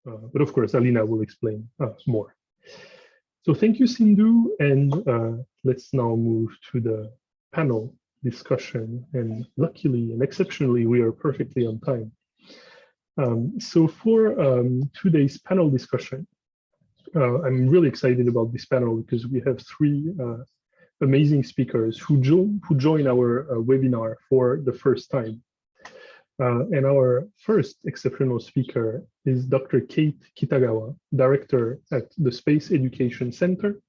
but of course, Alina will explain more. So thank you, Sindhu, and let's now move to the panel discussion. And luckily and exceptionally, we are perfectly on time. So for today's panel discussion, I'm really excited about this panel because we have three amazing speakers who join our webinar for the first time. And our first exceptional speaker is Dr. Kate Kitagawa, Director at the Space Education Center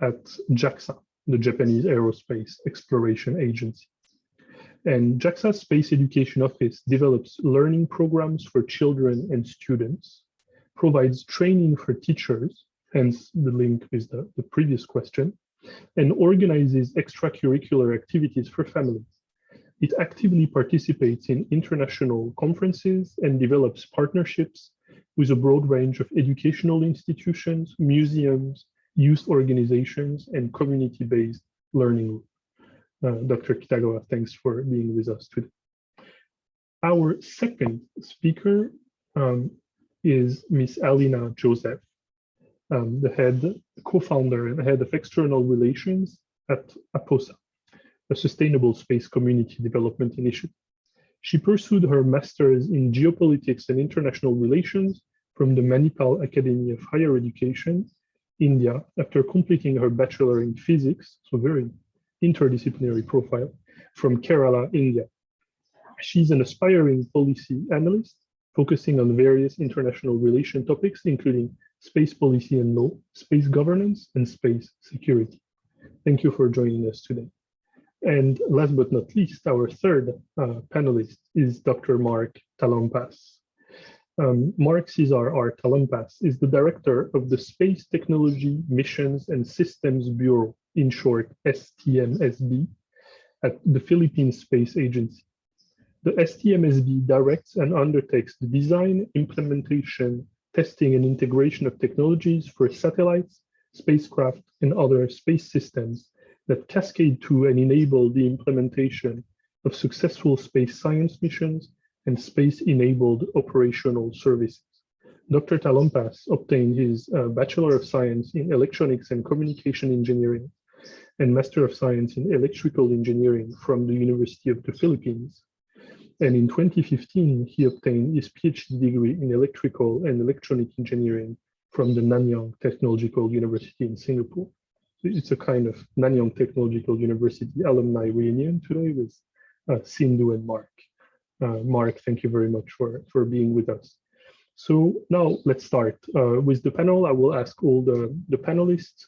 at Jaxa, the Japanese Aerospace Exploration Agency. And Jaxa's Space Education Office develops learning programs for children and students, provides training for teachers, hence the link with the previous question, and organizes extracurricular activities for families. It actively participates in international conferences and develops partnerships with a broad range of educational institutions, museums, youth organizations, and community-based learning. Dr. Kitagawa, thanks for being with us today. Our second speaker is Ms. Alina Joseph, the co-founder and head of external relations at APOSA, a sustainable space community development initiative. She pursued her master's in geopolitics and international relations from the Manipal Academy of Higher Education, India, after completing her bachelor in physics, so very interdisciplinary profile, from Kerala, India. She's an aspiring policy analyst, focusing on various international relation topics, including space policy and law, space governance, and space security. Thank you for joining us today. And last but not least, our third panelist is Dr. Mark Talampas. Mark Cesar R. Talampas is the director of the Space Technology, Missions, and Systems Bureau, in short, STMSB, at the Philippine Space Agency. The STMSB directs and undertakes the design, implementation, testing, and integration of technologies for satellites, spacecraft, and other space systems that cascade to and enable the implementation of successful space science missions and space-enabled operational services. Dr. Talampas obtained his Bachelor of Science in Electronics and Communication Engineering and Master of Science in Electrical Engineering from the University of the Philippines. And in 2015, he obtained his PhD degree in Electrical and Electronic Engineering from the Nanyang Technological University in Singapore. It's a kind of Nanyang Technological University alumni reunion today with Sindhu and Mark. Mark, thank you very much for being with us. So now let's start with the panel. I will ask all the panelists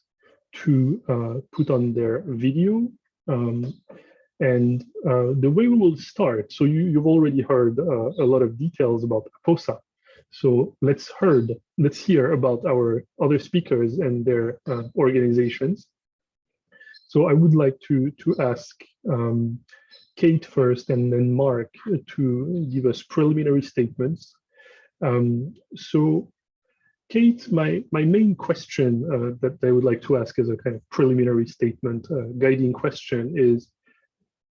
to put on their video. And the way we will start, so you've already heard a lot of details about APOSA. So let's hear about our other speakers and their organizations. So I would like to ask Kate first and then Mark to give us preliminary statements. So Kate, my main question that I would like to ask as a kind of preliminary statement, guiding question is,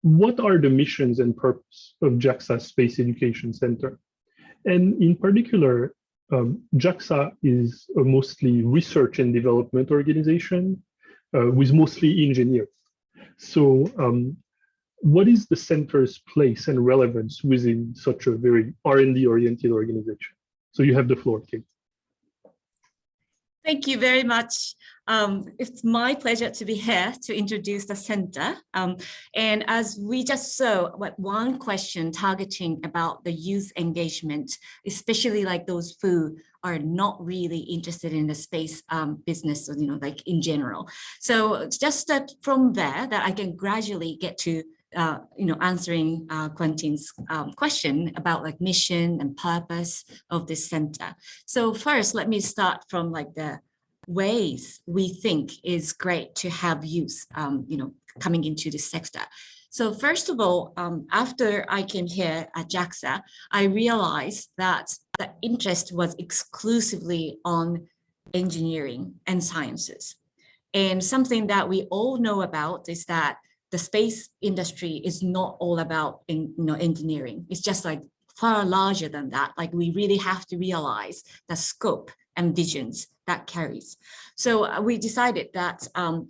what are the missions and purpose of Jaxa Space Education Center? And in particular, Jaxa is a mostly research and development organization with mostly engineers. So what is the center's place and relevance within such a very R&D oriented organization? So you have the floor, Kate. Thank you very much. It's my pleasure to be here to introduce the center. And as we just saw, one question targeting about the youth engagement, especially like those who are not really interested in the space business, or, like in general. So just that from there that I can gradually get to answering Quentin's question about like mission and purpose of this center. So first, let me start from like the ways we think is great to have youth, coming into this sector. So first of all, after I came here at Jaxa, I realized that the interest was exclusively on engineering and sciences. And something that we all know about is that the space industry is not all about engineering. It's just like far larger than that. Like we really have to realize the scope and visions that carries. So we decided that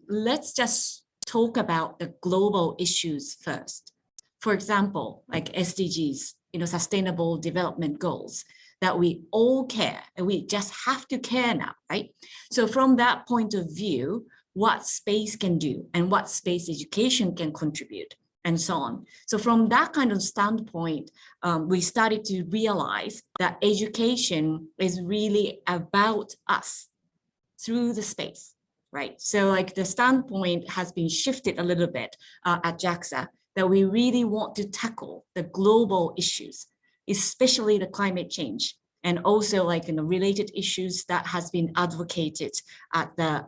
let's just talk about the global issues first. For example, like SDGs, Sustainable Development Goals, that we all care, and we just have to care now, right? So from that point of view, what space can do and what space education can contribute and so on. So from that kind of standpoint, we started to realize that education is really about us through the space, right? So like the standpoint has been shifted a little bit at Jaxa, that we really want to tackle the global issues, especially the climate change, and also like related issues that has been advocated at the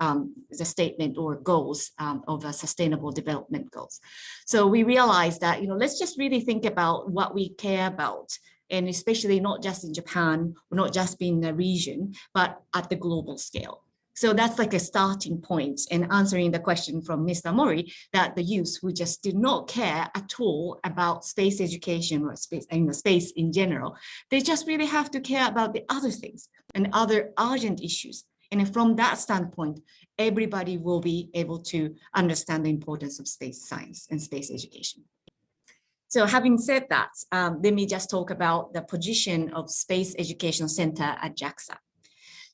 statement or goals of Sustainable Development Goals. So we realized that let's just really think about what we care about, and especially not just in Japan, or not just in the region, but at the global scale. So that's like a starting point in answering the question from Mr. Mori, that the youth who just did not care at all about space education or space in general, they just really have to care about the other things and other urgent issues. And from that standpoint, everybody will be able to understand the importance of space science and space education. So having said that, let me just talk about the position of Space Education Center at Jaxa.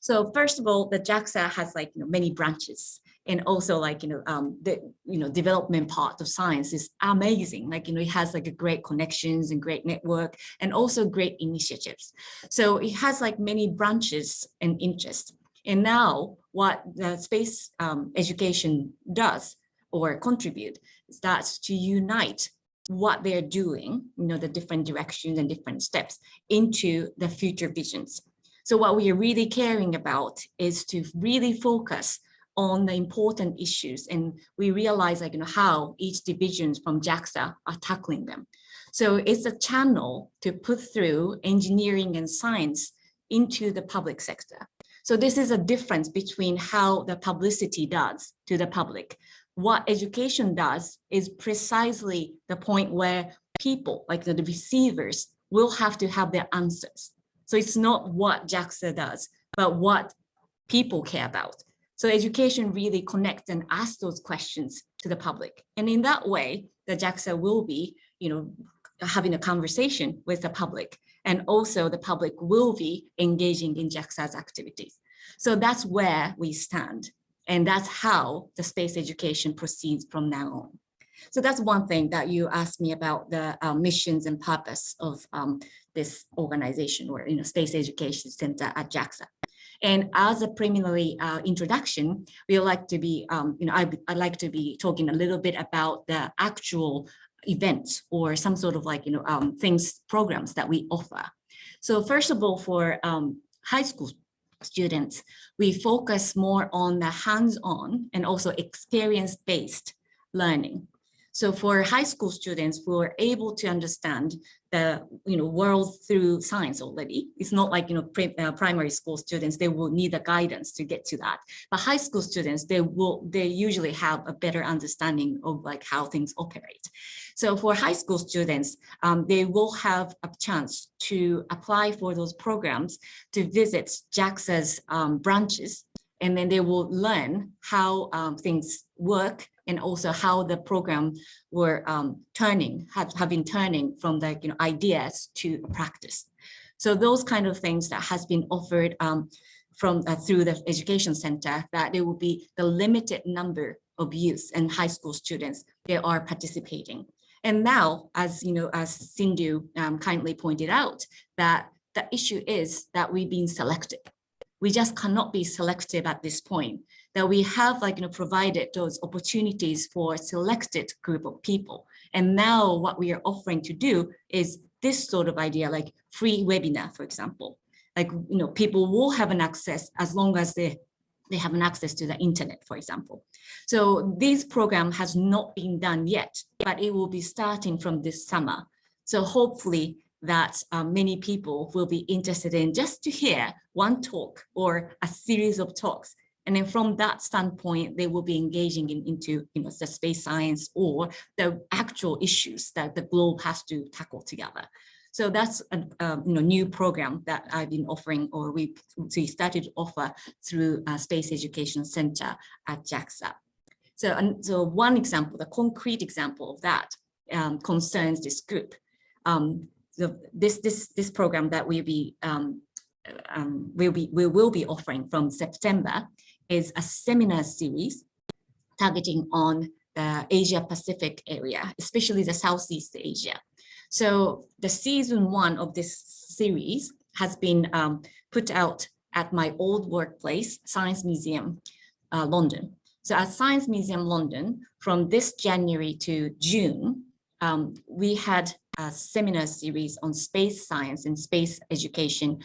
So first of all, the Jaxa has like many branches, and also like the development part of science is amazing. Like it has like a great connections and great network, and also great initiatives. So it has like many branches and interests. And now what the space education does or contribute is that to unite what they're doing, the different directions and different steps into the future visions. So what we are really caring about is to really focus on the important issues, and we realize like how each divisions from Jaxa are tackling them. So it's a channel to put through engineering and science into the public sector. So this is a difference between how the publicity does to the public. What education does is precisely the point where people, like the receivers, will have to have their answers. So it's not what Jaxa does, but what people care about. So education really connects and asks those questions to the public. And in that way, the Jaxa will be, having a conversation with the public. And also the public will be engaging in Jaxa's activities. So that's where we stand. And that's how the space education proceeds from now on. So that's one thing that you asked me about, the missions and purpose of this organization, or Space Education Center at Jaxa. And as a preliminary introduction, we would like to be, I'd like to be talking a little bit about the actual events or some sort of like, programs that we offer. So first of all, for high school students, we focus more on the hands-on and also experience-based learning. So for high school students who are able to understand the world through science already, it's not like primary school students, they will need a guidance to get to that. But high school students, they usually have a better understanding of like how things operate. So for high school students, they will have a chance to apply for those programs to visit Jaxa's branches, and then they will learn how things work, and also how the program were have been turning from the ideas to practice. So those kind of things that has been offered through the education center, that there will be the limited number of youth and high school students that are participating. And now, as as Sindhu kindly pointed out, that the issue is that we've been selective. We just cannot be selective at this point, that we have provided those opportunities for a selected group of people. And now what we are offering to do is this sort of idea, like free webinar, for example. Like, people will have an access as long as they have an access to the internet, for example. So this program has not been done yet, but it will be starting from this summer. So hopefully that many people will be interested in just to hear one talk or a series of talks. And then from that standpoint, they will be engaging into the space science or the actual issues that the globe has to tackle together. So that's a new program that I've been offering, or we started to offer through Space Education Center at Jaxa. So one example, the concrete example of that concerns this group. This program that we will be offering from September is a seminar series targeting on the Asia-Pacific area, especially the Southeast Asia. So the season 1 of this series has been put out at my old workplace, Science Museum, London. So at Science Museum London, from this January to June, we had a seminar series on space science and space education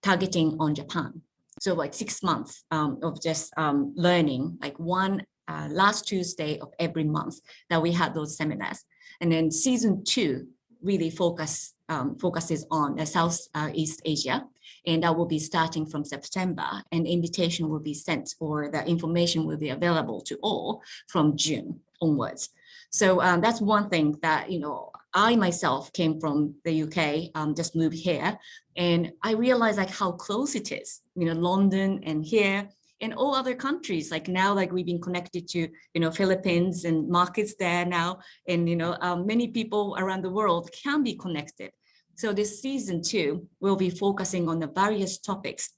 targeting on Japan. So like 6 months of just learning, like one last Tuesday of every month that we had those seminars. And then season 2 really focuses on the Southeast Asia, and that will be starting from September, and invitation will be sent, or the information will be available to all from June onwards. So that's one thing that, I myself came from the UK, just moved here, and I realized like how close it is, London and here, and all other countries. Like now, like we've been connected to, Philippines and markets there now, and many people around the world can be connected. So this season 2 will be focusing on the various topics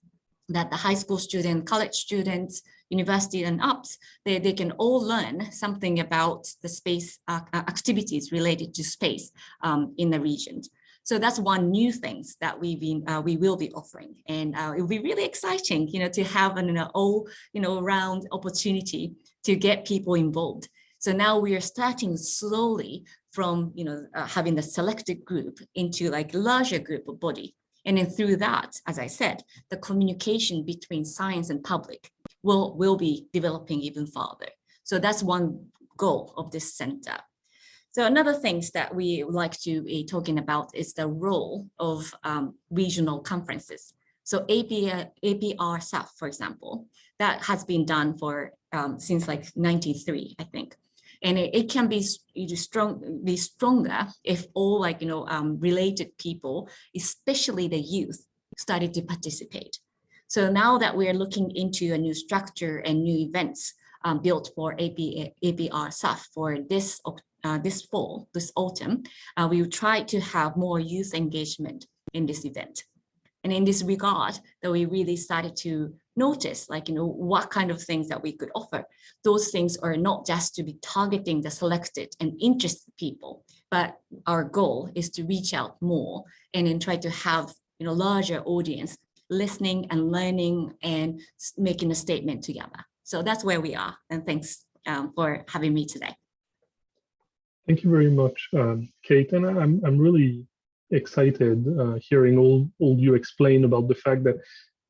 that the high school students, college students, university and ups, they can all learn something about the space activities related to space in the region. So that's one new things that we will be offering, and it will be really exciting, to have an all round opportunity to get people involved. So now we are starting slowly from having the selected group into like larger group of body, and then through that, as I said, the communication between science and public will be developing even further. So that's one goal of this center. So another things that we like to be talking about is the role of regional conferences. So APR-SAF, for example, that has been done for since like 1993, I think. And it can be stronger if all related people, especially the youth, started to participate. So now that we are looking into a new structure and new events built for APR-SAF for this fall, this autumn, we will try to have more youth engagement in this event. And in this regard, that we really started to notice, what kind of things that we could offer. Those things are not just to be targeting the selected and interested people, but our goal is to reach out more and then try to have larger audience listening and learning and making a statement together. So that's where we are. And thanks for having me today. Thank you very much, Kate. And I'm really excited hearing all you explain about the fact that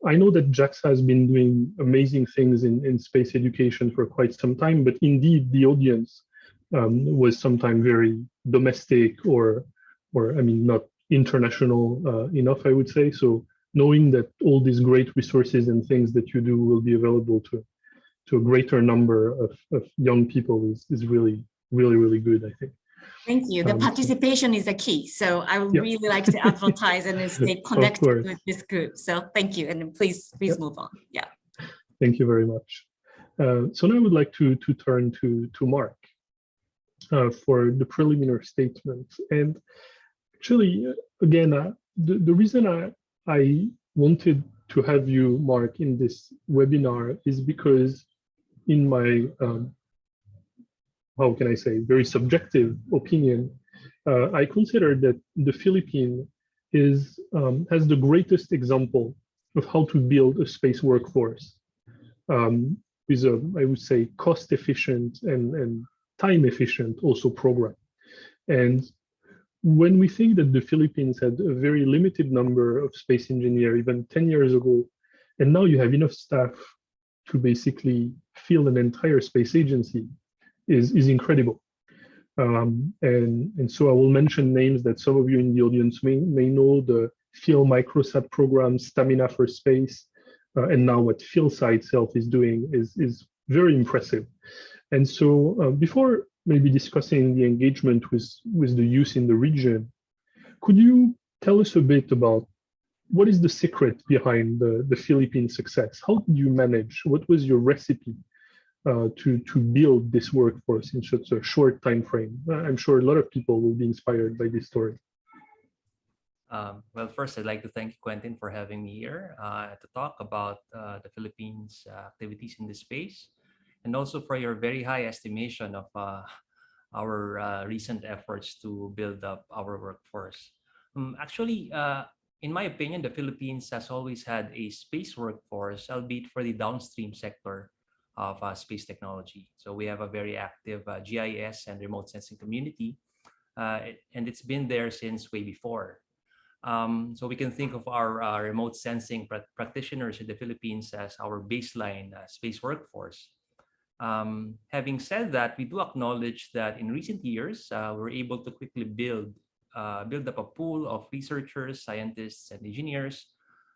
I know that Jaxa has been doing amazing things in space education for quite some time, but indeed the audience was sometimes very domestic or I mean, not international enough, I would say. So knowing that all these great resources and things that you do will be available to a greater number of young people is really, really, really good, I think. Thank you. The participation is a key. So I would really like to advertise and stay connected with this group. So thank you. And please move on. Yeah. Thank you very much. So now I would like to turn to Mark for the preliminary statement. And actually, again, the reason I wanted to have you, Mark, in this webinar is because in my how can I say, very subjective opinion, I consider that the Philippines has the greatest example of how to build a space workforce with a, I would say, cost-efficient and time-efficient also program. And when we think that the Philippines had a very limited number of space engineers even 10 years ago, and now you have enough staff to basically fill an entire space agency, is incredible. And so I will mention names that some of you in the audience may know: the Phil Microsat program, Stamina for Space, and now what PhilSci itself is doing is very impressive. And so before maybe discussing the engagement with the youth in the region, Could you tell us a bit about what is the secret behind the Philippine success? How did you manage? What was your recipe to build this workforce in such a short time frame? I'm sure a lot of people will be inspired by this story. Well, first, I'd like to thank you, Quentin, for having me here to talk about the Philippines' activities in this space, and also for your very high estimation of our recent efforts to build up our workforce. Actually, in my opinion, the Philippines has always had a space workforce, albeit for the downstream sector of space technology. So we have a very active GIS and remote sensing community, and it's been there since way before. So we can think of our remote sensing practitioners in the Philippines as our baseline space workforce. Having said that, we do acknowledge that in recent years, we're able to quickly build up a pool of researchers, scientists, and engineers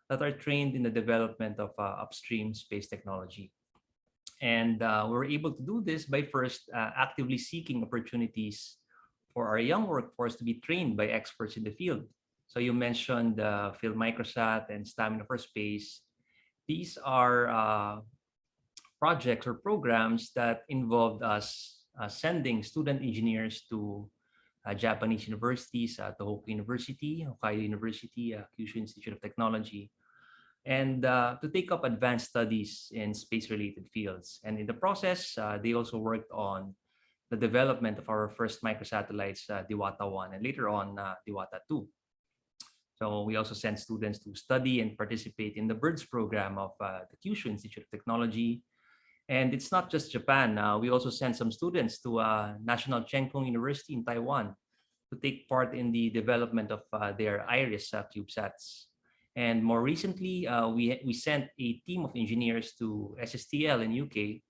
that are trained in the development of upstream space technology. And we're able to do this by first actively seeking opportunities for our young workforce to be trained by experts in the field. So you mentioned Phil Microsat and Stamina for Space. These are projects or programs that involved us sending student engineers to Japanese universities, Tohoku University, Hokkaido University, Kyushu Institute of Technology, and to take up advanced studies in space-related fields. And in the process, they also worked on the development of our first microsatellites, Diwata-1, and later on, Diwata-2. So we also sent students to study and participate in the BIRDS program of the Kyushu Institute of Technology. And it's not just Japan. We also sent some students to National Cheng Kung University in Taiwan to take part in the development of their IRIS CubeSats. And more recently, we sent a team of engineers to SSTL in UK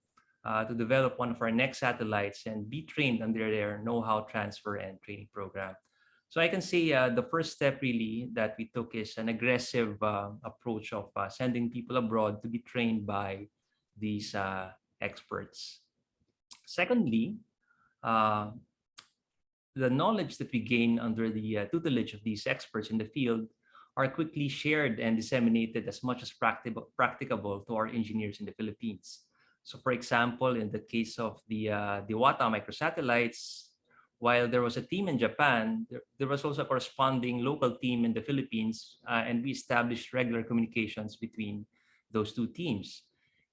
to develop one of our next satellites and be trained under their know-how transfer and training program. So I can say the first step really that we took is an aggressive approach of sending people abroad to be trained by these experts. Secondly, the knowledge that we gain under the tutelage of these experts in the field are quickly shared and disseminated as much as practicable to our engineers in the Philippines. So for example, in the case of the Diwata microsatellites, while there was a team in Japan, there was also a corresponding local team in the Philippines, and we established regular communications between those two teams.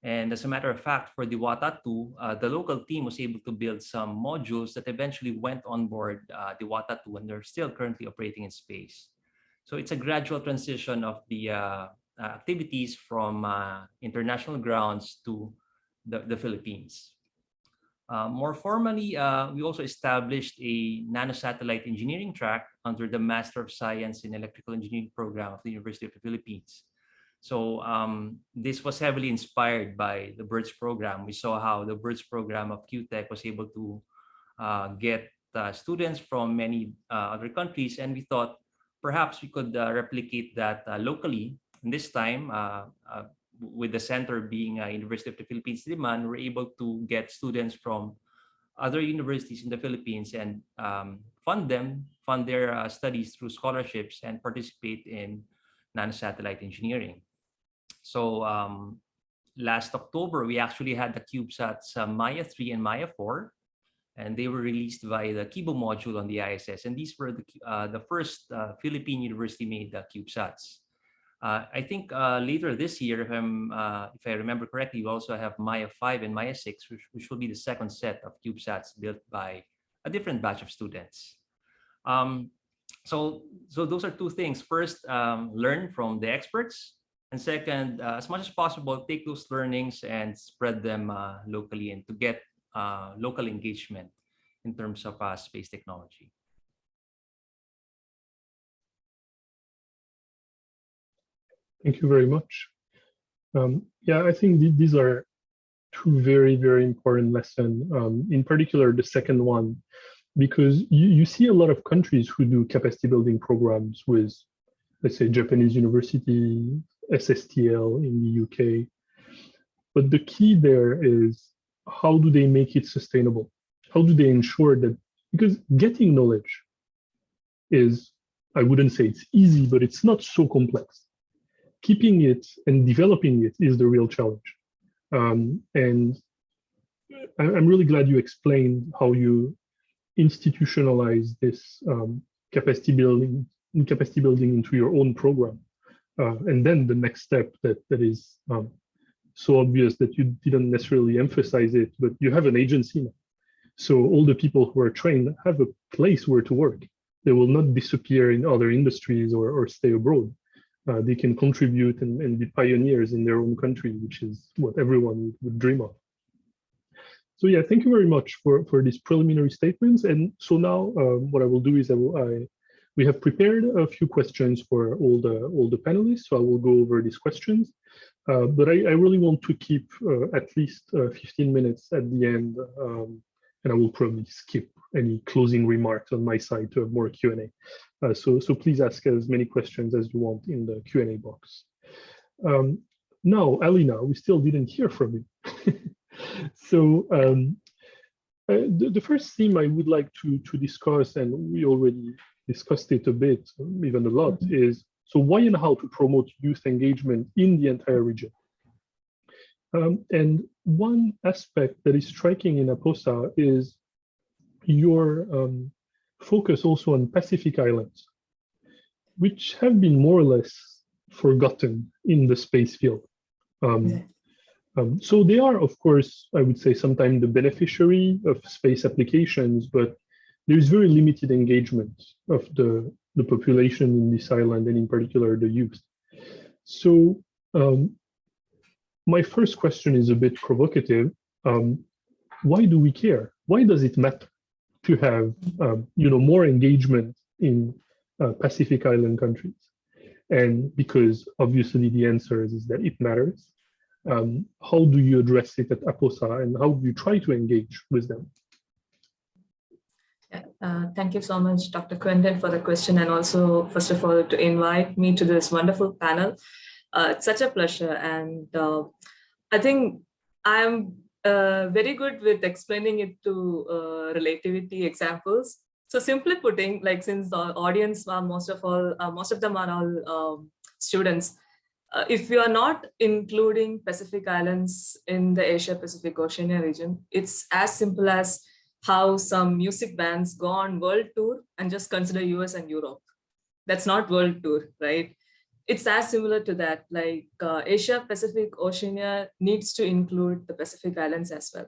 And as a matter of fact, for Diwata-2, the local team was able to build some modules that eventually went on board Diwata-2, and they're still currently operating in space. So it's a gradual transition of the activities from international grounds to the Philippines. More formally, we also established a nanosatellite engineering track under the Master of Science in Electrical Engineering program of the University of the Philippines. So this was heavily inspired by the BIRDS program. We saw how the BIRDS program of QTech was able to get students from many other countries, and we thought perhaps we could replicate that locally. And this time, with the center being University of the Philippines, Liman, we're able to get students from other universities in the Philippines and fund their studies through scholarships and participate in nanosatellite engineering. So last October, we actually had the CubeSats Maya 3 and Maya 4, and they were released via the Kibo module on the ISS. And these were the first Philippine university-made CubeSats. I think later this year, if I remember correctly, we also have Maya 5 and Maya 6, which will be the second set of CubeSats built by a different batch of students. So those are two things. First, learn from the experts. And second, as much as possible, take those learnings and spread them locally and to get local engagement in terms of space technology. Thank you very much. Yeah, I think these are two very, very important lessons, in particular, the second one, because you see a lot of countries who do capacity building programs with, let's say, Japanese university, SSTL in the UK. But the key there is, how do they make it sustainable? How do they ensure that, because getting knowledge is, I wouldn't say it's easy, but it's not so complex. Keeping it and developing it is the real challenge. And I'm really glad you explained how you institutionalize this capacity building into your own program. And then the next step that is so obvious that you didn't necessarily emphasize it, but you have an agency now. So all the people who are trained have a place where to work. They will not disappear in other industries or stay abroad. They can contribute and be pioneers in their own country, which is what everyone would dream of. So yeah, thank you very much for these preliminary statements. And so now what I will do is we have prepared a few questions for all the panelists. So I will go over these questions, but I really want to keep at least 15 minutes at the end, and I will probably skip any closing remarks on my side to have more Q&A. So please ask as many questions as you want in the Q&A box. Now, Alina, we still didn't hear from you. So the first theme I would like to discuss, and we already discussed it a bit, even a lot, is so why and how to promote youth engagement in the entire region. And one aspect that is striking in APOSA is your focus also on Pacific Islands, which have been more or less forgotten in the space field. So they are, of course, I would say sometimes the beneficiary of space applications, but there's very limited engagement of the population in this island, and in particular the youth. So my first question is a bit provocative. Why do we care? Why does it matter to have more engagement in Pacific Island countries? And because obviously the answer is that it matters. How do you address it at APOSA, and how do you try to engage with them? Thank you so much, Dr. Quentin, for the question, and also, first of all, to invite me to this wonderful panel. It's such a pleasure, and I think I'm very good with explaining it to relativity examples. So simply putting, like, since the audience are most of them are all students, if you are not including Pacific Islands in the Asia-Pacific Oceania region, it's as simple as how some music bands go on world tour and just consider US and Europe. That's not world tour, right? It's as similar to that, like Asia-Pacific Oceania needs to include the Pacific Islands as well.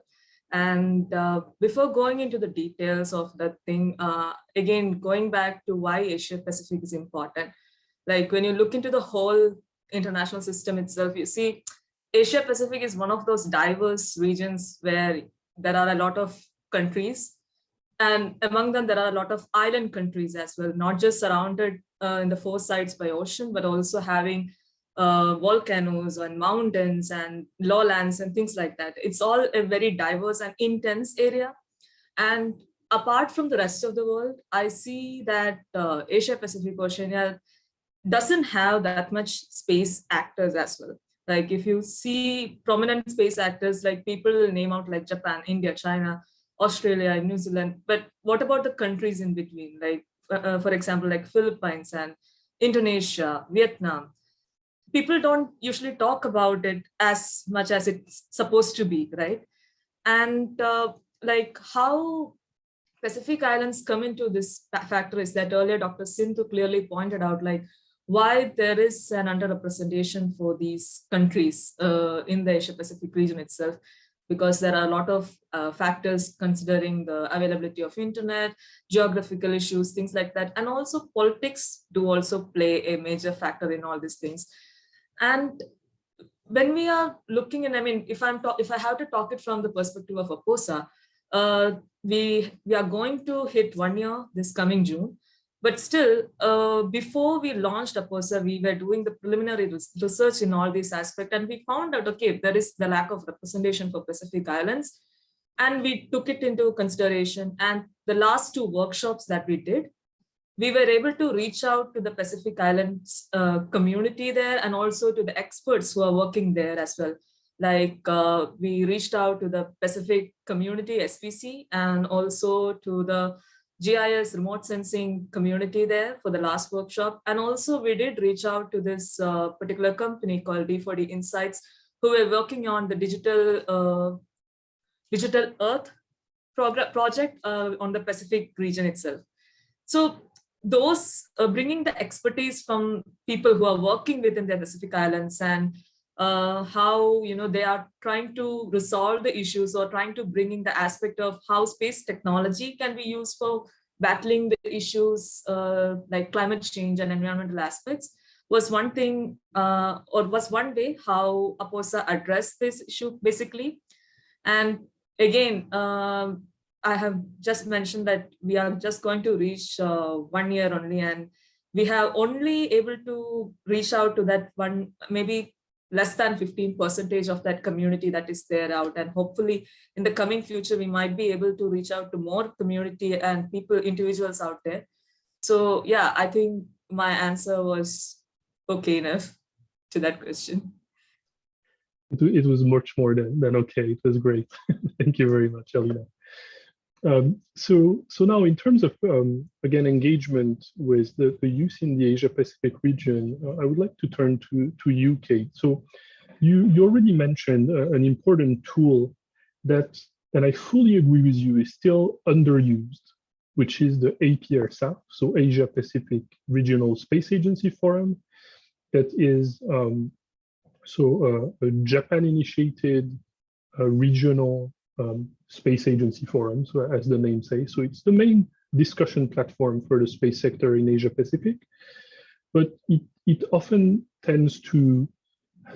And before going into the details of that thing, again, going back to why Asia-Pacific is important, like when you look into the whole international system itself, you see Asia-Pacific is one of those diverse regions where there are a lot of countries, and among them there are a lot of island countries as well, not just surrounded in the four sides by ocean, but also having volcanoes and mountains and lowlands and things like that. It's all a very diverse and intense area. And apart from the rest of the world, I see that Asia-Pacific Oceania doesn't have that much space actors as well. Like if you see prominent space actors, like people will name out like Japan, India, China, Australia, New Zealand, but what about the countries in between? Like, for example, like Philippines and Indonesia, Vietnam. People don't usually talk about it as much as it's supposed to be, right? And like how Pacific Islands come into this factor is that earlier Dr. Sindhu clearly pointed out like why there is an underrepresentation for these countries in the Asia-Pacific region itself, because there are a lot of factors considering the availability of internet, geographical issues, things like that. And also politics do also play a major factor in all these things. And when we are looking, and I mean, if I have to talk it from the perspective of APOSA, we are going to hit 1 year this coming June. But still, before we launched APOSA, we were doing the preliminary research in all these aspects, and we found out, okay, there is the lack of representation for Pacific Islands, and we took it into consideration. And the last 2 workshops that we did, we were able to reach out to the Pacific Islands community there, and also to the experts who are working there as well. Like we reached out to the Pacific community, SPC, and also to the GIS remote sensing community there for the last workshop. And also we did reach out to this particular company called D4D Insights, who were working on the digital Earth project on the Pacific region itself. So those bringing the expertise from people who are working within the Pacific Islands and how they are trying to resolve the issues or trying to bring in the aspect of how space technology can be used for battling the issues like climate change and environmental aspects was one thing, or was one way how APOSA addressed this issue basically. And again, I have just mentioned that we are just going to reach 1 year only, and we have only able to reach out to that one, maybe less than 15% of that community that is there out. And hopefully in the coming future, we might be able to reach out to more community and people, individuals out there. So yeah, I think my answer was okay enough to that question. It was much more than okay. It was great. Thank you very much, Alina. So now in terms of, again, engagement with the youth in the Asia-Pacific region, I would like to turn to you, Kate. So you already mentioned an important tool that, and I fully agree with you, is still underused, which is the APRSAF, so Asia-Pacific Regional Space Agency Forum, that is a Japan-initiated regional space agency forum, so as the name says. So it's the main discussion platform for the space sector in Asia Pacific, but it often tends to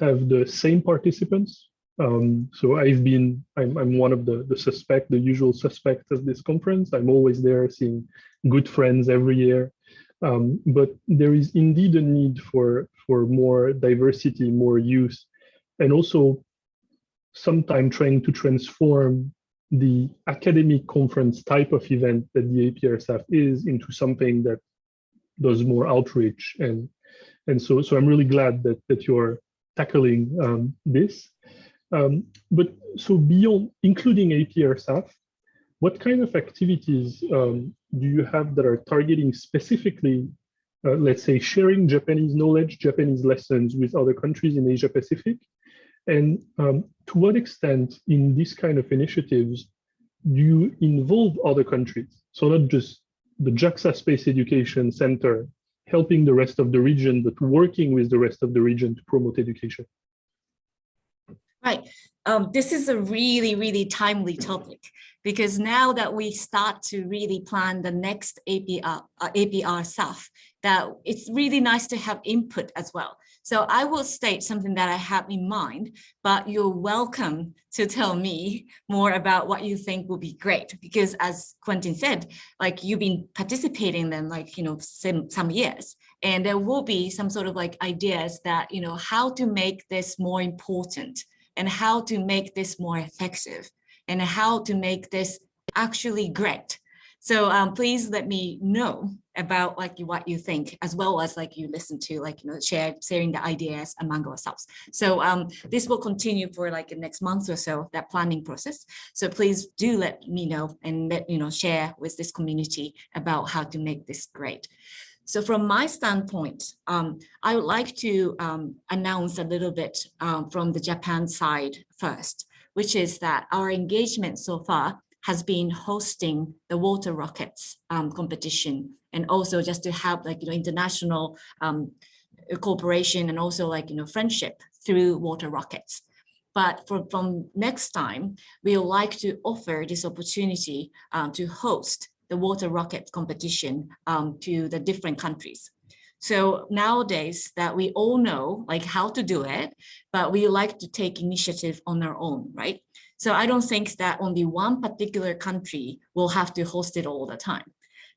have the same participants. So I'm one of the usual suspects of this conference. I'm always there seeing good friends every year. But there is indeed a need for more diversity, more youth, and also sometime trying to transform the academic conference type of event that the APRSAF is into something that does more outreach. And so I'm really glad that you're tackling this. But so beyond, including APRSAF, what kind of activities do you have that are targeting specifically, let's say, sharing Japanese knowledge, Japanese lessons with other countries in Asia Pacific? And to what extent in these kind of initiatives do you involve other countries? So not just the Jaxa Space Education Center helping the rest of the region, but working with the rest of the region to promote education. Right. This is a really, really timely topic, because now that we start to really plan the next APRSAF, that it's really nice to have input as well. So I will state something that I have in mind, but you're welcome to tell me more about what you think will be great. Because as Quentin said, like you've been participating in them like, some years, and there will be some sort of like ideas that, how to make this more important and how to make this more effective and how to make this actually great. So please let me know about like what you think, as well as like you listen to like, sharing the ideas among ourselves. So this will continue for like the next month or so, that planning process. So please do let me know and share with this community about how to make this great. So from my standpoint, I would like to announce a little bit from the Japan side first, which is that our engagement so far has been hosting the water rockets competition, and also just to have like international cooperation and also like friendship through water rockets. But from next time, we would like to offer this opportunity to host the water rocket competition to the different countries. So nowadays that we all know like how to do it, but we like to take initiative on our own, right? So I don't think that only one particular country will have to host it all the time.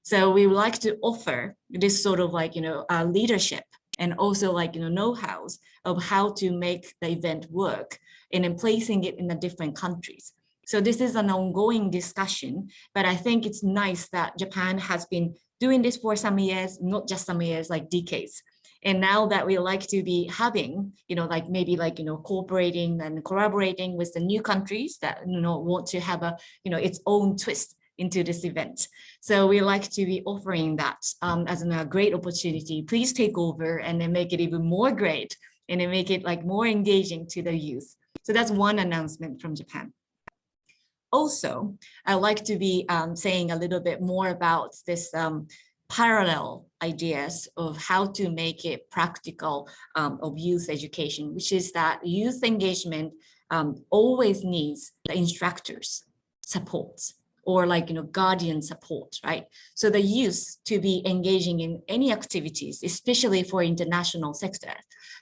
So we would like to offer this sort of like, leadership and also like, know-hows of how to make the event work and then placing it in the different countries. So this is an ongoing discussion, but I think it's nice that Japan has been doing this for some years, not just some years, like decades. And now that we like to be having, like maybe like, cooperating and collaborating with the new countries that, want to have a, its own twist into this event. So we like to be offering that as a great opportunity. Please take over and then make it even more great and then make it like more engaging to the youth. So that's one announcement from Japan. Also, I'd like to be saying a little bit more about this parallel ideas of how to make it practical of youth education, which is that youth engagement always needs the instructors support or like, guardian support, right? So the youth to be engaging in any activities, especially for international sector,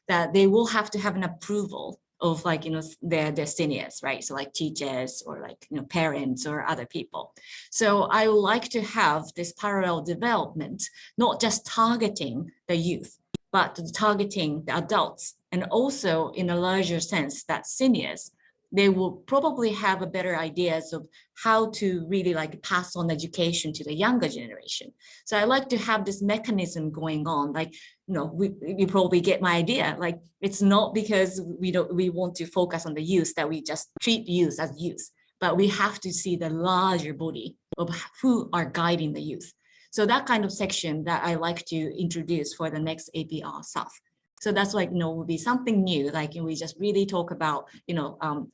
that they will have to have an approval of like, their seniors, right? So like teachers or like, parents or other people. So I would like to have this parallel development, not just targeting the youth, but targeting the adults, and also in a larger sense that seniors, they will probably have a better ideas of how to really like pass on education to the younger generation. So I like to have this mechanism going on, like, you probably get my idea. Like, it's not because we want to focus on the youth that we just treat youth as youth, but we have to see the larger body of who are guiding the youth. So that kind of section that I like to introduce for the next APR South. So that's like, will be something new, like we just really talk about,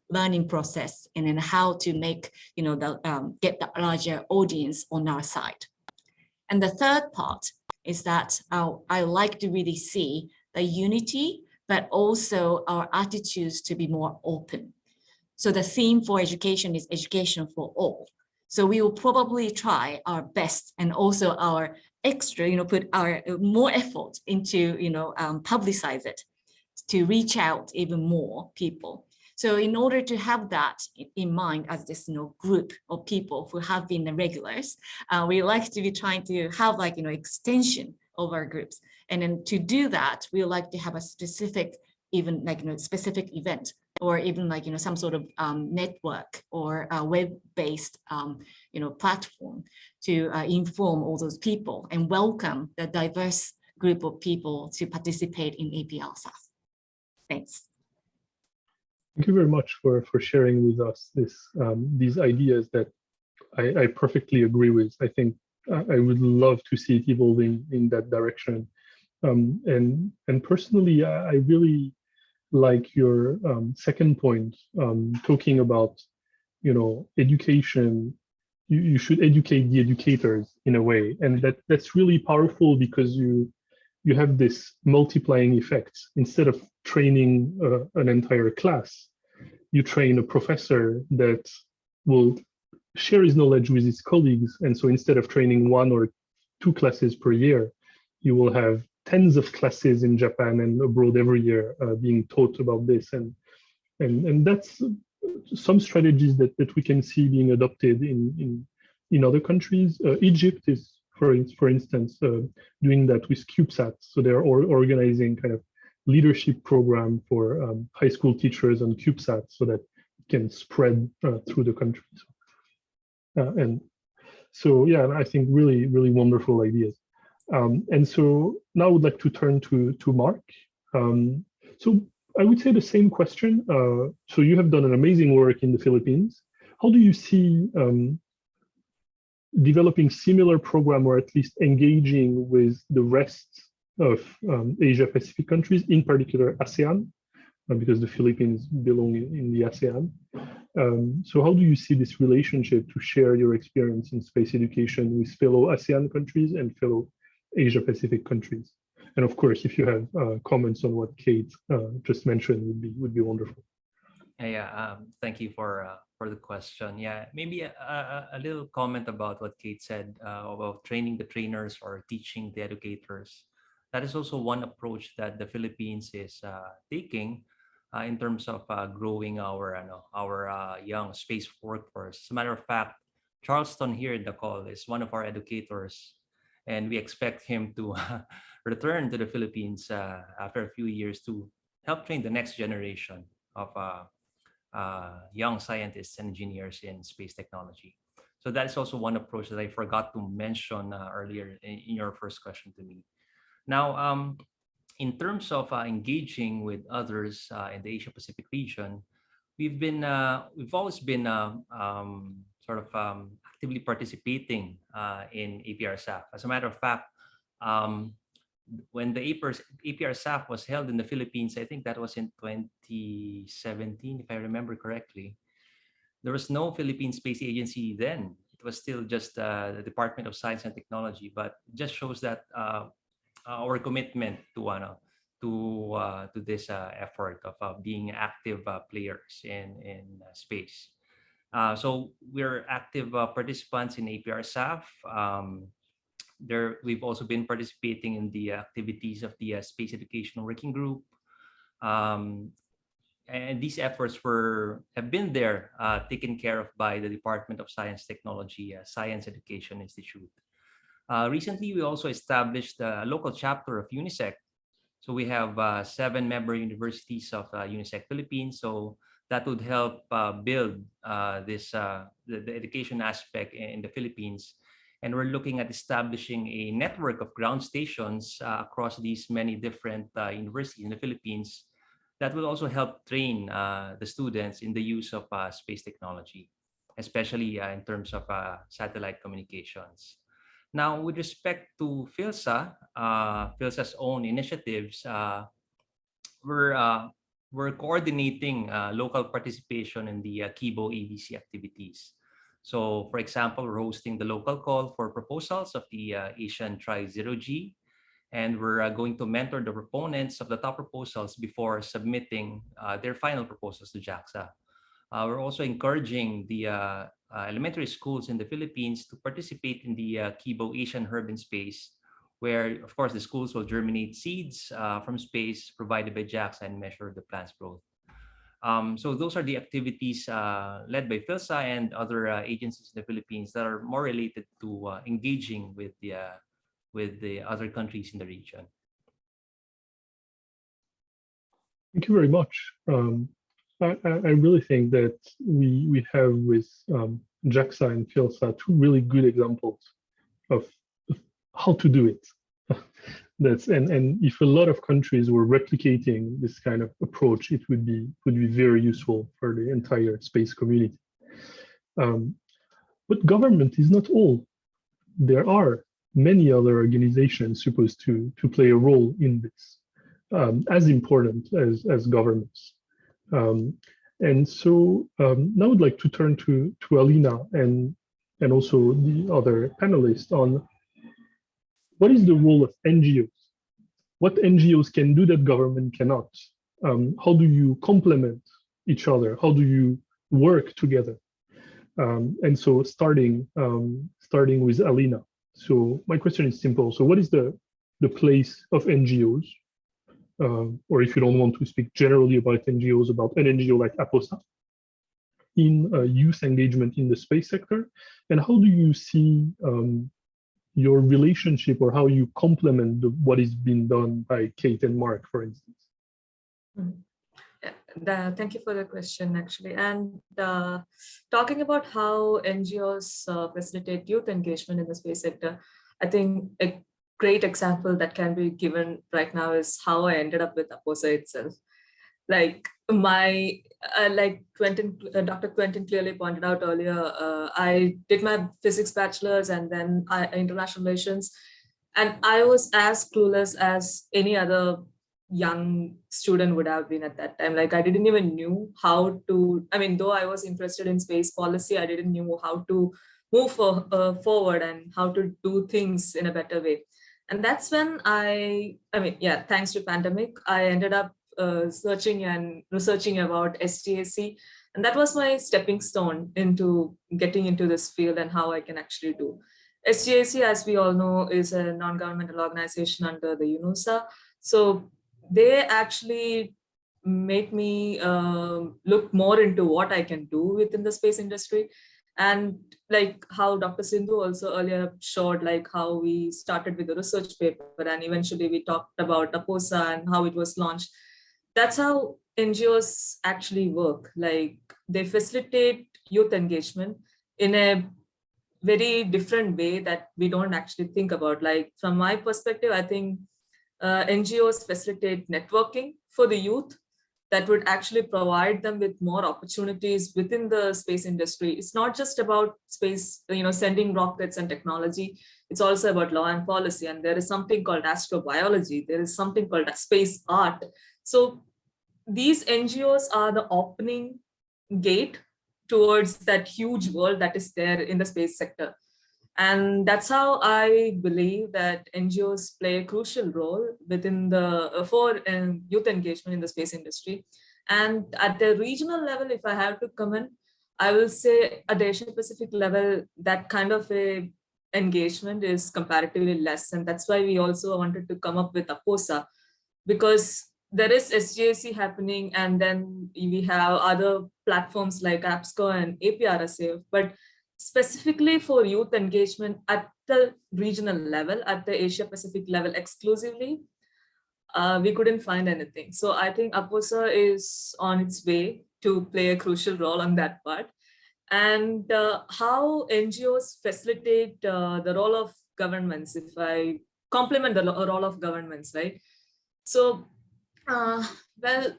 learning process and then how to make, get the larger audience on our side. And the third part is that I like to really see the unity, but also our attitudes to be more open. So the theme for education is education for all. So we will probably try our best and also our extra, put our more effort into, publicize it to reach out even more people. So in order to have that in mind as this group of people who have been the regulars, we like to be trying to have like, extension of our groups. And then to do that, we like to have a specific, even like, specific event, or even like, some sort of network or a web-based, platform to inform all those people and welcome the diverse group of people to participate in APR South. Thanks. Thank you very much for sharing with us these ideas that I perfectly agree with. I think I would love to see it evolving in that direction. And personally, I really like your second point, talking about, education. You should educate the educators in a way, and that's really powerful because you have this multiplying effect. Instead of training an entire class, you train a professor that will share his knowledge with his colleagues. And so instead of training 1 or 2 classes per year, you will have tens of classes in Japan and abroad every year being taught about this. And that's some strategies that we can see being adopted in other countries. Egypt is, for instance, doing that with CubeSat. So they're organizing kind of leadership program for high school teachers on CubeSat so that it can spread through the country. And so, yeah, I think really, really wonderful ideas. And so now I would like to turn to Mark. So I would say the same question. So you have done an amazing work in the Philippines. How do you see developing similar program, or at least engaging with the rest of Asia-Pacific countries, in particular ASEAN, because the Philippines belong in the ASEAN. So how do you see this relationship to share your experience in space education with fellow ASEAN countries and fellow Asia-Pacific countries? And of course, if you have comments on what Kate just mentioned, would be wonderful. Yeah, thank you for the question. Yeah, maybe a little comment about what Kate said about training the trainers or teaching the educators. That is also one approach that the Philippines is taking in terms of growing our young space workforce. As a matter of fact, Charleston here in the call is one of our educators, and we expect him to return to the Philippines after a few years to help train the next generation of young scientists and engineers in space technology. So that is also one approach that I forgot to mention earlier in your first question to me. Now, in terms of engaging with others in the Asia-Pacific region, we've always been sort of actively participating in APR-SAF. As a matter of fact, when the APR-SAF was held in the Philippines, I think that was in 2017, if I remember correctly. There was no Philippine Space Agency then. It was still just the Department of Science and Technology, but it just shows that our commitment to this effort of being active players in space. So we're active participants in APR-SAF. We've also been participating in the activities of the Space Education Working Group. And these efforts have been there, taken care of by the Department of Science Technology, Science Education Institute. Recently, we also established a local chapter of UNISEC. So we have 7 member universities of UNISEC Philippines. So that would help build the education aspect in the Philippines. And we're looking at establishing a network of ground stations across these many different universities in the Philippines that will also help train the students in the use of space technology, especially in terms of satellite communications. Now, with respect to PhilSA, PhilSA's own initiatives, we're coordinating local participation in the Kibo ABC activities. So, for example, we're hosting the local call for proposals of the Asian Tri-0G, and we're going to mentor the proponents of the top proposals before submitting their final proposals to Jaxa. We're also encouraging the elementary schools in the Philippines to participate in the Kibo Asian Herb in Space, where, of course, the schools will germinate seeds from space provided by Jaxa and measure the plant's growth. So those are the activities led by PhilSA and other agencies in the Philippines that are more related to engaging with the other countries in the region. Thank you very much. I really think that we have with Jaxa and PhilSA 2 really good examples of how to do it. And if a lot of countries were replicating this kind of approach, it would be very useful for the entire space community. But government is not all. There are many other organizations supposed to play a role in this, as important as governments. And so now I'd like to turn to Alina and also the other panelists on what is the role of NGOs? What NGOs can do that government cannot? How do you complement each other? How do you work together? And so starting with Alina. So my question is simple. So what is the place of NGOs? Or if you don't want to speak generally about NGOs, about an NGO like APOSA in youth engagement in the space sector? And how do you see your relationship, or how you complement what is being done by Kate and Mark, for instance? Thank you for the question, actually. And talking about how NGOs facilitate youth engagement in the space sector, I think a great example that can be given right now is how I ended up with APOSA itself. Like Dr. Quentin clearly pointed out earlier, I did my physics bachelor's and then international relations, and I was as clueless as any other young student would have been at that time. Like I didn't even knew how to, I mean, though I was interested in space policy, I didn't know how to move forward and how to do things in a better way. And that's when thanks to pandemic, I ended up searching and researching about STAC, and that was my stepping stone into getting into this field and how I can actually do. STAC, as we all know, is a non-governmental organization under the UNOSA. So they actually made me look more into what I can do within the space industry. And like how Dr. Sindhu also earlier showed, like how we started with a research paper and eventually we talked about APOSA and how it was launched. That's how NGOs actually work. Like they facilitate youth engagement in a very different way that we don't actually think about. Like from my perspective, I think NGOs facilitate networking for the youth. that would actually provide them with more opportunities within the space industry. It's not just about space, sending rockets and technology. It's also about law and policy. And there is something called astrobiology. There is something called space art. So these NGOs are the opening gate towards that huge world that is there in the space sector. And that's how I believe that NGOs play a crucial role within for youth engagement in the space industry. And at the regional level, if I have to comment, I will say at the Asia-Pacific level, that kind of a engagement is comparatively less. And that's why we also wanted to come up with APOSA, because there is SGAC happening, and then we have other platforms like APSCO and APRSA, but specifically for youth engagement at the regional level, at the Asia-Pacific level exclusively, we couldn't find anything. So I think APOSA is on its way to play a crucial role on that part. And how NGOs facilitate the role of governments, if I complement the role of governments, right? So, well,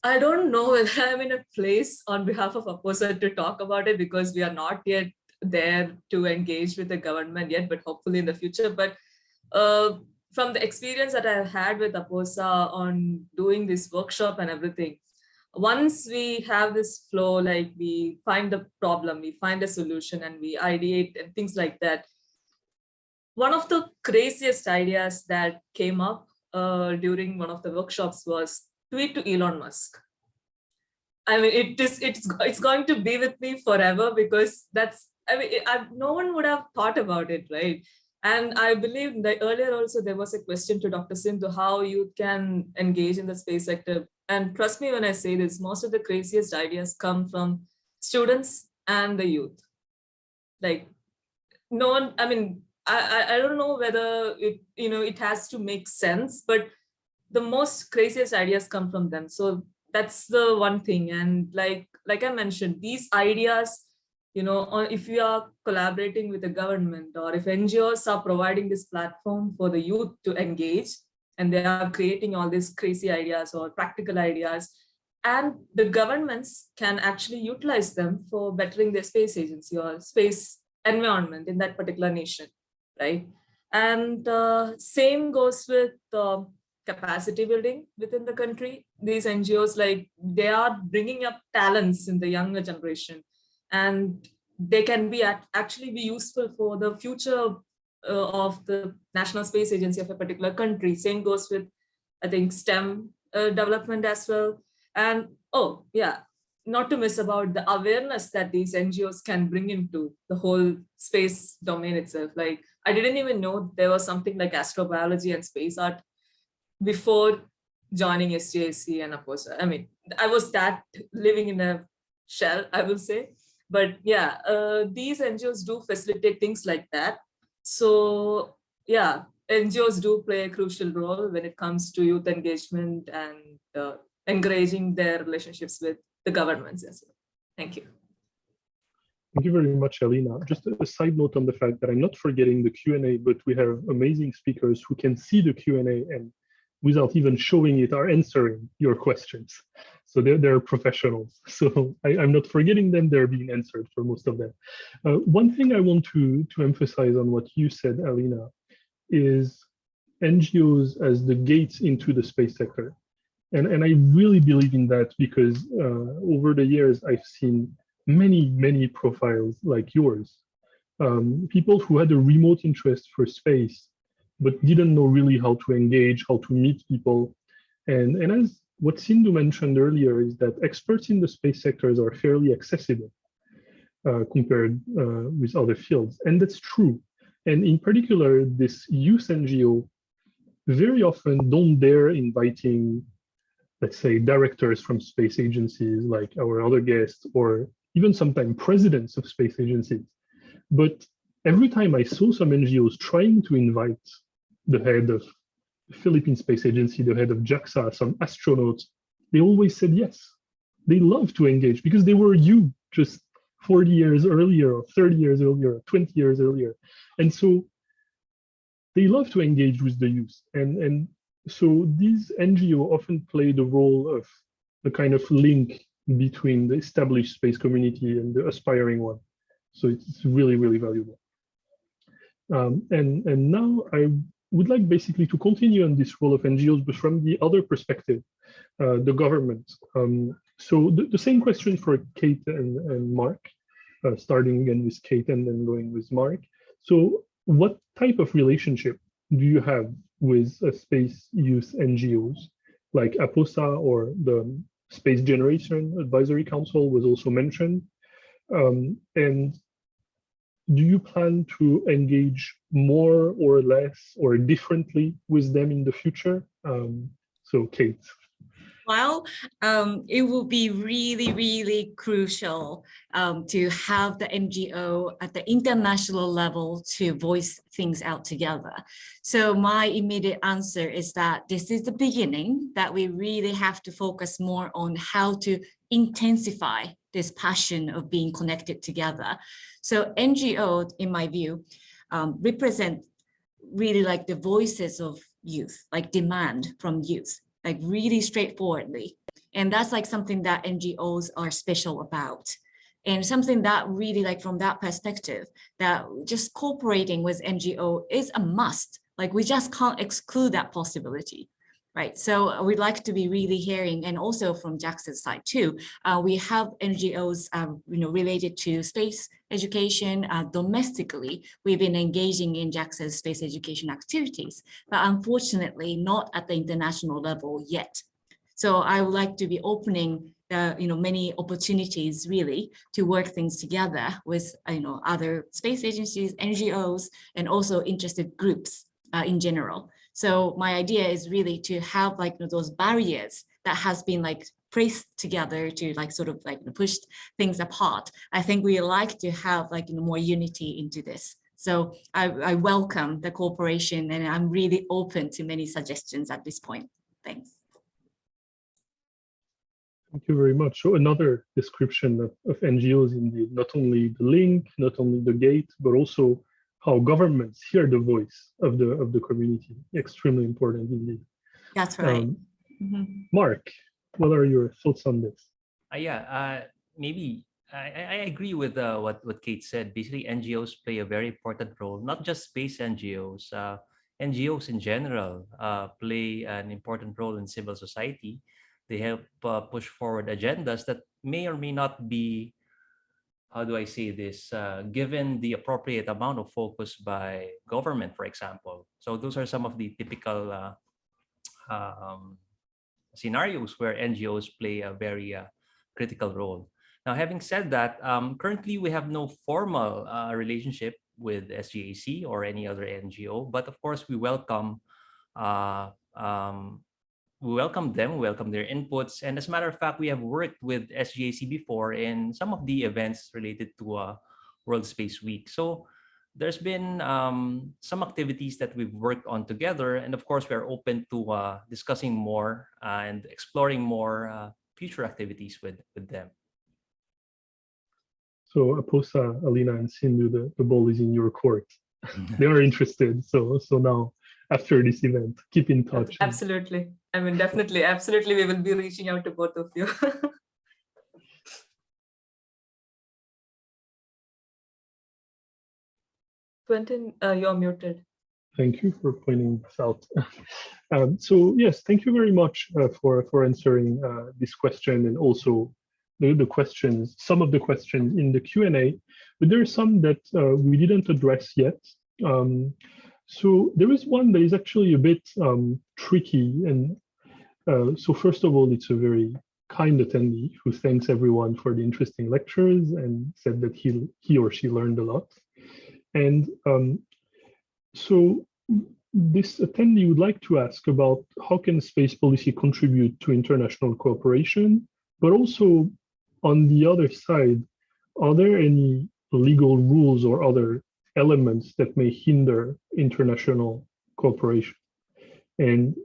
I don't know whether I'm in a place on behalf of APOSA to talk about it, because we are not yet there to engage with the government yet, but hopefully in the future. But from the experience that I've had with APOSA on doing this workshop and everything, once we have this flow, like we find the problem, we find a solution, and we ideate and things like that. One of the craziest ideas that came up during one of the workshops was tweet to Elon Musk. I mean, it's going to be with me forever, because no one would have thought about it, right? And I believe that earlier also there was a question to Dr. Sindhu, how youth can engage in the space sector. And trust me when I say this, most of the craziest ideas come from students and the youth. Like, no one, I mean, I don't know whether it has to make sense, but the most craziest ideas come from them. So that's the one thing. And like I mentioned, these ideas, if we are collaborating with the government, or if NGOs are providing this platform for the youth to engage, and they are creating all these crazy ideas or practical ideas, and the governments can actually utilize them for bettering their space agency or space environment in that particular nation, right? And same goes with capacity building within the country. These NGOs, they are bringing up talents in the younger generation, and they can actually be useful for the future of the National Space Agency of a particular country. Same goes with, I think, STEM development as well. And not to miss about the awareness that these NGOs can bring into the whole space domain itself. Like, I didn't even know there was something like astrobiology and space art before joining SGAC and APOSA. I mean, I was that living in a shell, I will say. But yeah, these NGOs do facilitate things like that. So yeah, NGOs do play a crucial role when it comes to youth engagement and encouraging their relationships with the governments as well. Thank you. Thank you very much, Alina. Just a side note on the fact that I'm not forgetting the Q&A, but we have amazing speakers who can see the Q&A and without even showing it are answering your questions. So they're professionals. So I'm not forgetting them, they're being answered for most of them. One thing I want to emphasize on what you said, Alina, is NGOs as the gates into the space sector. And I really believe in that, because over the years, I've seen many profiles like yours. People who had a remote interest for space, but didn't know really how to engage, how to meet people. And as what Sindhu mentioned earlier, is that experts in the space sectors are fairly accessible compared with other fields. And that's true. And in particular, this youth NGO very often don't dare inviting, let's say, directors from space agencies like our other guests, or even sometimes presidents of space agencies. But every time I saw some NGOs trying to invite the head of the Philippine Space Agency, the head of Jaxa, some astronauts, they always said yes. They love to engage because they were you just 40 years earlier, or 30 years earlier, or 20 years earlier. And so they love to engage with the youth. And so these NGOs often play the role of a kind of link between the established space community and the aspiring one. So it's really, really valuable. And now I would like basically to continue on this role of NGOs, but from the other perspective, the government. So the same question for Kate and Mark, starting again with Kate and then going with Mark. So what type of relationship do you have with space youth NGOs like APOSA, or the Space Generation Advisory Council was also mentioned? And do you plan to engage more or less or differently with them in the future? So Kate. Well, it will be really, really crucial to have the NGO at the international level to voice things out together. So my immediate answer is that this is the beginning, that we really have to focus more on how to intensify this passion of being connected together. So NGO, in my view, represent really like the voices of youth, like demand from youth, like really straightforwardly. And that's like something that NGOs are special about. And something that really, like from that perspective, that just cooperating with NGO is a must. Like we just can't exclude that possibility, right? So we'd like to be really hearing, and also from Jaxa's side too, we have NGOs related to space education domestically. We've been engaging in Jaxa's space education activities, but unfortunately not at the international level yet. So I would like to be opening many opportunities really to work things together with other space agencies, NGOs, and also interested groups in general. So my idea is really to have like those barriers that has been like placed together to like sort of like push things apart. I think we like to have like more unity into this. So I welcome the cooperation, and I'm really open to many suggestions at this point. Thanks. Thank you very much. So another description of NGOs, indeed, not only the link, not only the gate, but also how governments hear the voice of the community. Extremely important indeed. That's right. Mark, what are your thoughts on this? Maybe I agree with what Kate said. Basically, NGOs play a very important role, not just space NGOs. NGOs in general play an important role in civil society. They help push forward agendas that may or may not be, how do I say this, given the appropriate amount of focus by government, for example. So those are some of the typical scenarios where NGOs play a very critical role. Now, having said that, currently we have no formal relationship with SGAC or any other NGO, but of course we welcome them, we welcome their inputs. And as a matter of fact, we have worked with SGAC before in some of the events related to World Space Week. So there's been some activities that we've worked on together. And of course, we're open to discussing more and exploring more future activities with them. So APOSA, Alina, and Sindhu, the ball is in your court. They are interested. So now, after this event, keep in touch. Absolutely. I mean, definitely, absolutely. We will be reaching out to both of you. Quentin, you're muted. Thank you for pointing this out. So yes, thank you very much for answering this question, and also the questions, some of the questions in the Q&A, but there are some that we didn't address yet. So there is one that is actually a bit tricky. And so first of all, it's a very kind attendee who thanks everyone for the interesting lectures and said that he or she learned a lot. And so this attendee would like to ask about how can space policy contribute to international cooperation, but also on the other side, are there any legal rules or other elements that may hinder international cooperation? And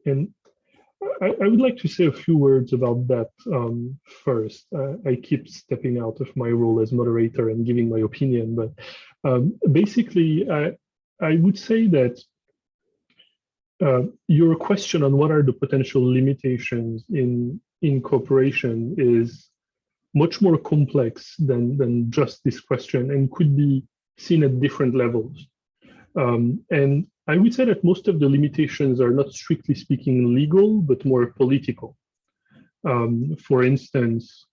I would like to say a few words about that first. I keep stepping out of my role as moderator and giving my opinion, but basically, I would say that your question on what are the potential limitations in in cooperation is much more complex than just this question and could be seen at different levels. And I would say that most of the limitations are not strictly speaking legal, but more political. For instance,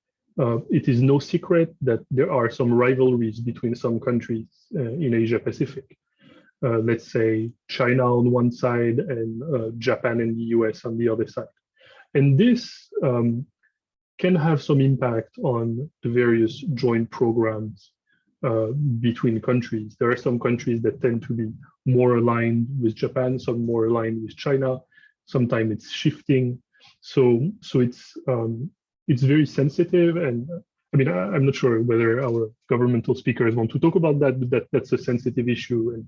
it is no secret that there are some rivalries between some countries in Asia-Pacific. Let's say China on one side and Japan and the US on the other side. And this can have some impact on the various joint programs between countries. There are some countries that tend to be more aligned with Japan, some more aligned with China. Sometimes it's shifting. So it's very sensitive. And I mean, I'm not sure whether our governmental speakers want to talk about that, but that's a sensitive issue.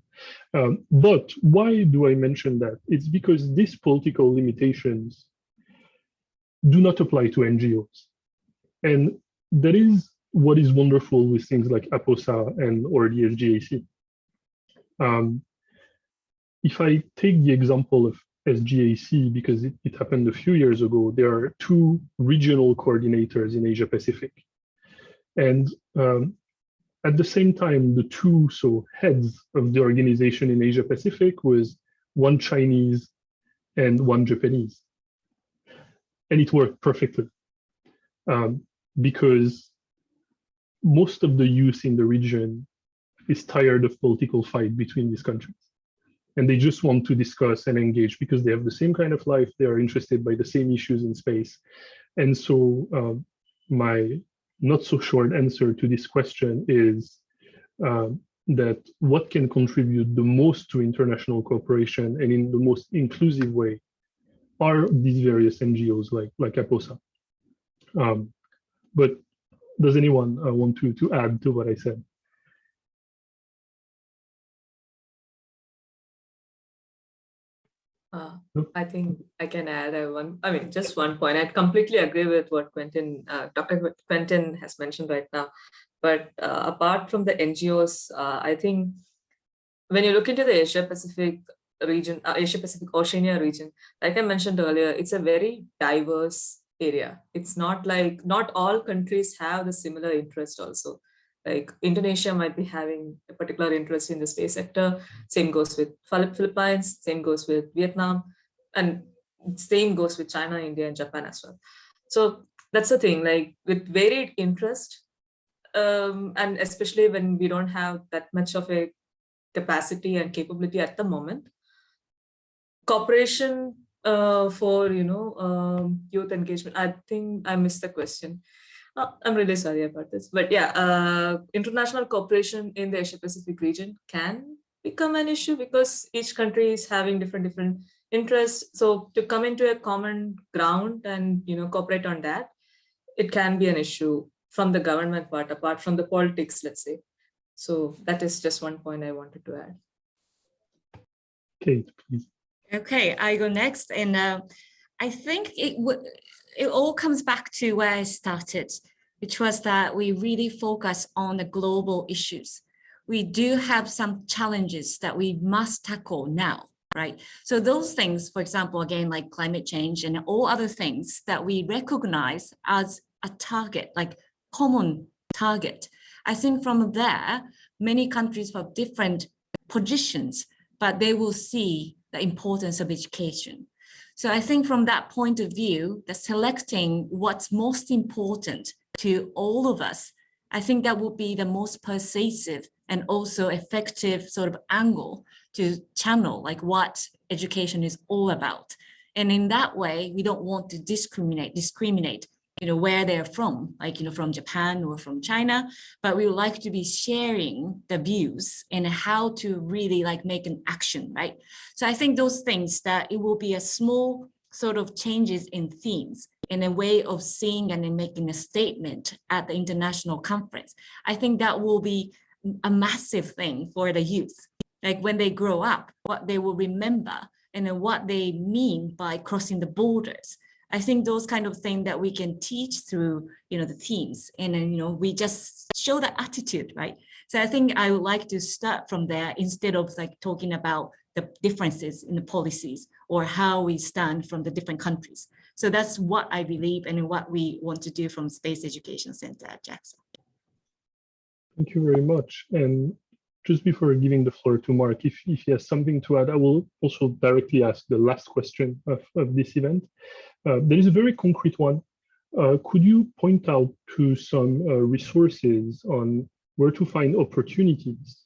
And but why do I mention that? It's because these political limitations do not apply to NGOs. And that is what is wonderful with things like APOSA and or the SGAC. If I take the example of SGAC, because it happened a few years ago, there are two regional coordinators in Asia-Pacific. And at the same time, the two heads of the organization in Asia-Pacific was one Chinese and one Japanese. And it worked perfectly because most of the youth in the region is tired of political fight between these countries. And they just want to discuss and engage because they have the same kind of life. They are interested by the same issues in space. And so my not so short answer to this question is that what can contribute the most to international cooperation and in the most inclusive way are these various NGOs like APOSA. But does anyone want to add to what I said? I think I can add just one point. I completely agree with what Dr. Quentin has mentioned right now. But apart from the NGOs, I think when you look into the Asia-Pacific region, Asia-Pacific Oceania region, like I mentioned earlier, it's a very diverse area. It's not like, not all countries have the similar interest also. Like Indonesia might be having a particular interest in the space sector. Same goes with Philippines, same goes with Vietnam, and same goes with China, India, and Japan as well. So that's the thing, like with varied interest, and especially when we don't have that much of a capacity and capability at the moment, cooperation for youth engagement. I think I missed the question. I'm really sorry about this, but yeah, international cooperation in the Asia-Pacific region can become an issue because each country is having different interests. So to come into a common ground and cooperate on that, it can be an issue from the government part, apart from the politics, let's say. So that is just one point I wanted to add. Kate, please. Okay, I go next, and I think it all comes back to where I started, which was that we really focus on the global issues. We do have some challenges that we must tackle now, right? So those things, for example, again, like climate change and all other things that we recognize as a target, like common target. I think from there, many countries have different positions, but they will see the importance of education. So I think from that point of view, the selecting what's most important to all of us, I think that would be the most persuasive and also effective sort of angle to channel like what education is all about. And in that way, we don't want to discriminate, where they're from, like, from Japan or from China, but we would like to be sharing the views and how to really like make an action, right? So I think those things that it will be a small sort of changes in themes in a way of seeing and in making a statement at the international conference. I think that will be a massive thing for the youth. Like when they grow up, what they will remember and then what they mean by crossing the borders. I think those kind of things that we can teach through, the themes, and then, we just show the attitude, right? So I think I would like to start from there instead of like talking about the differences in the policies or how we stand from the different countries. So that's what I believe and what we want to do from Space Education Center at Jaxa. Thank you very much. And just before giving the floor to Mark, if he has something to add, I will also directly ask the last question of this event. There is a very concrete one. Could you point out to some resources on where to find opportunities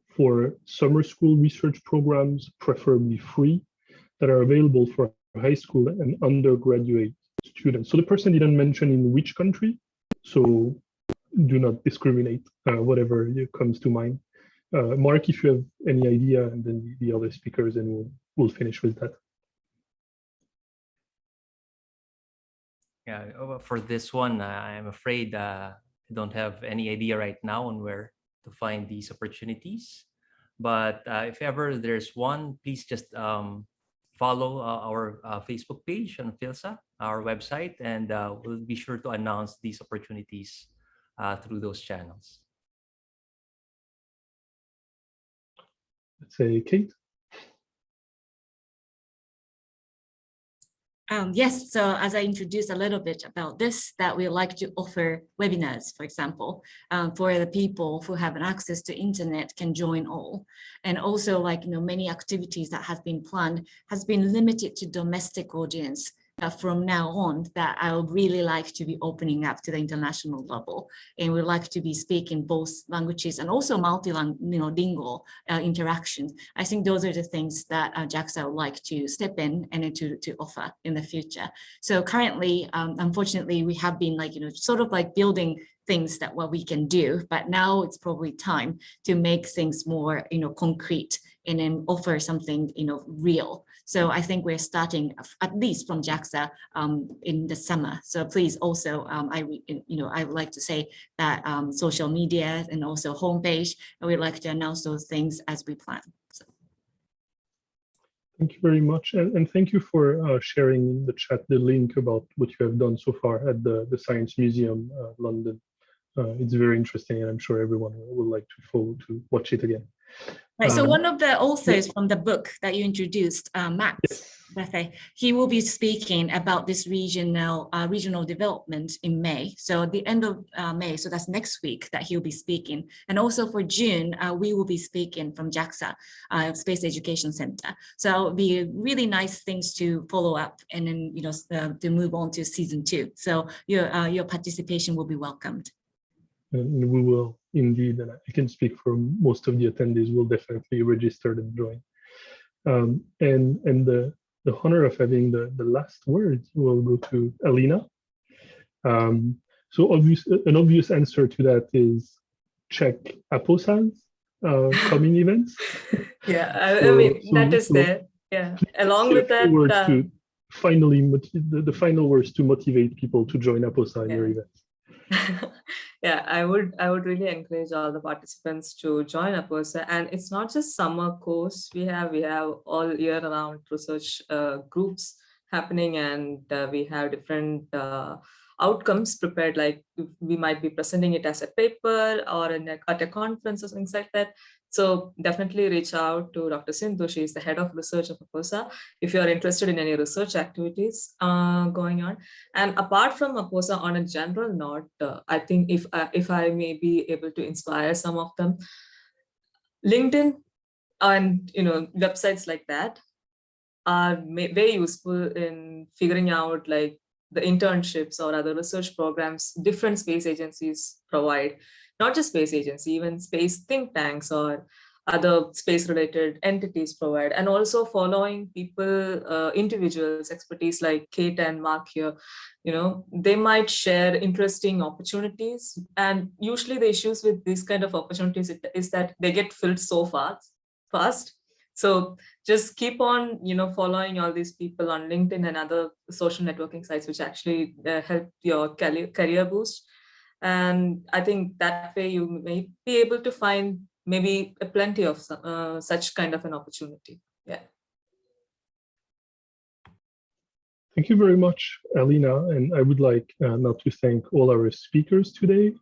for summer school research programs, preferably free, that are available for high school and undergraduate students? So the person didn't mention in which country, so do not discriminate, whatever comes to mind. Mark, if you have any idea, and then the other speakers, and we'll finish with that. Yeah, for this one, I'm afraid I don't have any idea right now on where to find these opportunities. But if ever there's one, please just follow our Facebook page on PhilSA, our website, and we'll be sure to announce these opportunities through those channels. Let's say Kate. Yes, so as I introduced a little bit about this, that we like to offer webinars, for example, for the people who have an access to internet can join all. And also, like, many activities that have been planned has been limited to domestic audience. From now on, that I would really like to be opening up to the international level, and we'd like to be speaking both languages and also multilingual interactions. I think those are the things that Jaxa would like to step in and to offer in the future. So currently, unfortunately, we have been sort of building things that what we can do, but now it's probably time to make things more concrete and then offer something real. So I think we're starting at least from Jaxa in the summer. So please also, I would like to say that social media and also homepage, and we'd like to announce those things as we plan. So. Thank you very much, and thank you for sharing in the chat the link about what you have done so far at the Science Museum, London. It's very interesting, and I'm sure everyone will like to watch it again. Right, so one of the authors from the book that you introduced, Max, he will be speaking about this regional development in May. So at the end of May, so that's next week that he'll be speaking. And also for June, we will be speaking from Jaxa, Space Education Center. So it'll be really nice things to follow up and then to move on to season 2. So your participation will be welcomed. And we will indeed, and I can speak for most of the attendees, will definitely register and join. And the honor of having the last words will go to Alina. So an obvious answer to that is check APOSA's coming events. Yeah, I mean, that is there. Yeah, along with that. To finally, the final words to motivate people to join APOSA in your events. Yeah, I would really encourage all the participants to join APOSA, and it's not just summer course we have all year round research groups happening, and we have different outcomes prepared, like we might be presenting it as a paper or at a conference or things like that. So definitely reach out to Dr. Sindhu. She is the head of research of APOSA if you are interested in any research activities going on. And apart from APOSA, on a general note, I think if I may be able to inspire some of them, LinkedIn and websites like that are very useful in figuring out like the internships or other research programs different space agencies provide. Not just space agency, even space think tanks or other space related entities provide, and also following people, individuals, expertise like Kate and Mark here, they might share interesting opportunities. And usually the issues with these kind of opportunities is that they get filled so fast. So just keep on, following all these people on LinkedIn and other social networking sites, which actually help your career boost. And I think that way you may be able to find maybe plenty of such kind of an opportunity. Yeah. Thank you very much, Alina. And I would like now to thank all our speakers today.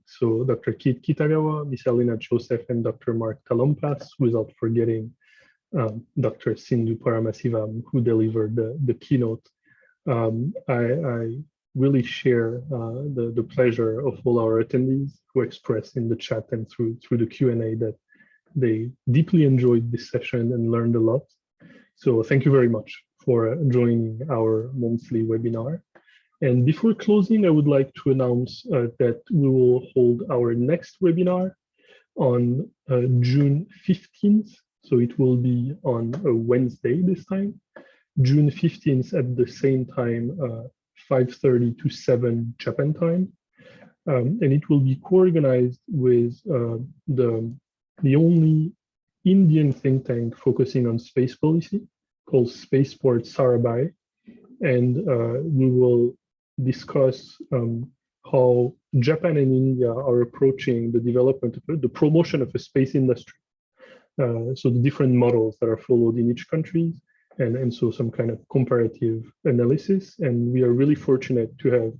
So Dr. Kit Kitagawa, Ms. Alina Joseph, and Dr. Mark Talompas, without forgetting Dr. Sindhu Paramasivam, who delivered the keynote I really share the pleasure of all our attendees who expressed in the chat and through the Q&A that they deeply enjoyed this session and learned a lot. So thank you very much for joining our monthly webinar. And before closing, I would like to announce that we will hold our next webinar on June 15th. So it will be on a Wednesday this time, June 15th at the same time, 5:30 to 7 Japan time. And it will be co-organized with the only Indian think tank focusing on space policy called Spaceport Sarabhai. And we will discuss how Japan and India are approaching the development of the promotion of a space industry. So the different models that are followed in each country, and so some kind of comparative analysis. And we are really fortunate to have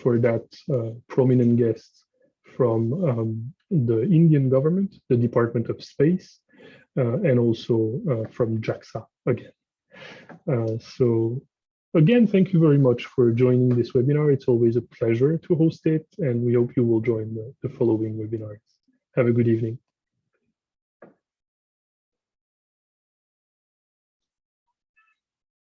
for that prominent guests from the Indian government, the Department of Space, and also from Jaxa again. So again, thank you very much for joining this webinar. It's always a pleasure to host it, and we hope you will join the following webinars. Have a good evening.